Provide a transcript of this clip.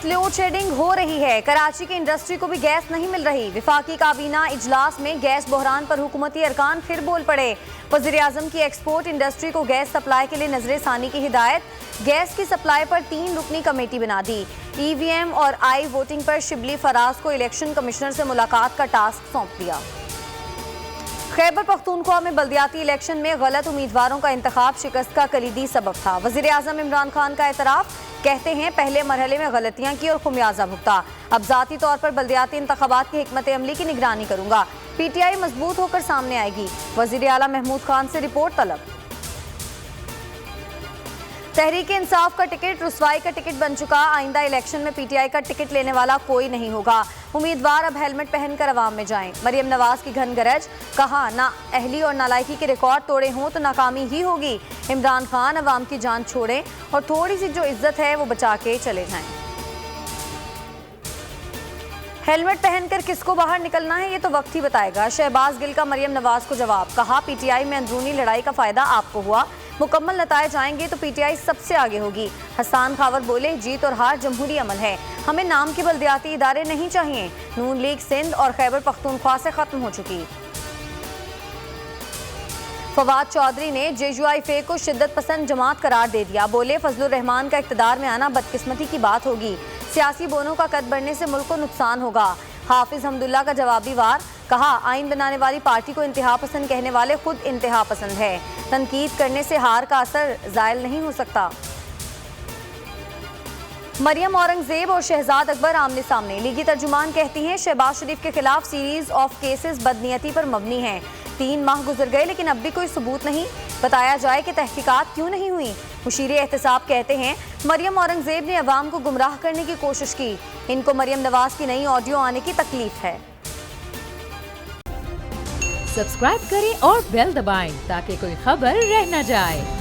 Load shedding हो रही है। कराची की इंडस्ट्री को भी गैस नहीं मिल रही। विफाकी काबीना इजलास में गैस बहरान पर हुकूमती अरकान फिर बोल पड़े। वज़ीर-ए-आज़म की एक्सपोर्ट इंडस्ट्री को गैस सप्लाई के लिए नजरसानी की हिदायत। गैस की सप्लाई पर 3 रुकनी कमेटी बना दी। EVM और आई वोटिंग पर शिबली फराज को इलेक्शन कमिश्नर से मुलाकात का टास्क सौंप दिया। खैबर पख्तूनख्वा में बल्दियाती इलेक्शन में गलत उम्मीदवारों का इंतखाब शिकस्त का कलीदी सबब था। वज़ीर-ए-आज़म इमरान खान का एतराफ़, कहते हैं पहले मरहले में गलतियां की और खुमियाजा भुगता। अब ज़ाती तौर पर बल्दियाती इंतखाबात की हिकमत अमली की निगरानी करूंगा। PTI मजबूत होकर सामने आएगी। वज़ीर आला महमूद खान से रिपोर्ट तलब। तहरीक इंसाफ का टिकट रुसवाई का टिकट बन चुका। आइंदा इलेक्शन में PTI का टिकट लेने वाला कोई नहीं होगा। उम्मीदवार अब हेलमेट पहनकर अवाम में जाएं। मरियम नवाज की घन गरज, कहा ना अहली और नालायकी के रिकॉर्ड तोड़े हों तो नाकामी ही होगी। इमरान खान अवाम की जान छोड़ें और थोड़ी सी जो इज्जत है वो बचा के चले जाएं। हेलमेट पहनकर किसको बाहर निकलना है ये तो वक्त ही बताएगा। शहबाज गिल का मरियम नवाज को जवाब, कहा PTI में अंदरूनी लड़ाई का फायदा आपको हुआ, मुकम्मल नताए जाएंगे तो PTI सबसे आगे होगी। हसन खावर बोले, जीत और हार जमहूरी अमल है, हमें नाम के बल्दियाती इदारे नहीं चाहिए। नून लीग सिंध और खैबर पख्तूनख्वा से खत्म हो चुकी। फवाद चौधरी ने JUIF को शिद्दत पसंद जमात करार दे दिया। बोले, फजलुर रहमान का इख्तिदार में आना बदकिस्मती की बात होगी। सियासी बोनों का कद बढ़ने से मुल्क को नुकसान होगा। हाफिज हमदुल्ला का जवाबी वार, कहा आइन बनाने वाली पार्टी को इंतहा पसंद कहने वाले खुद इंतहा पसंद है। तनकीद करने से हार का असर जायल नहीं हो सकता। मरियम औरंगजेब और शहजाद अकबर आमने सामने। लीगी तर्जुमान कहती हैं शहबाज शरीफ के खिलाफ सीरीज ऑफ केसेस बदनीयती पर मबनी हैं। 3 माह गुजर गए लेकिन अब भी कोई सबूत नहीं। बताया जाए कि तहकीकात क्यों नहीं हुई। मुशीरे एहतसाब कहते हैं मरियम औरंगजेब ने अवाम को गुमराह करने की कोशिश की। इनको मरियम नवाज की नई ऑडियो आने की तकलीफ है। सब्सक्राइब करें और बेल दबाएं ताकि कोई खबर रह न जाए।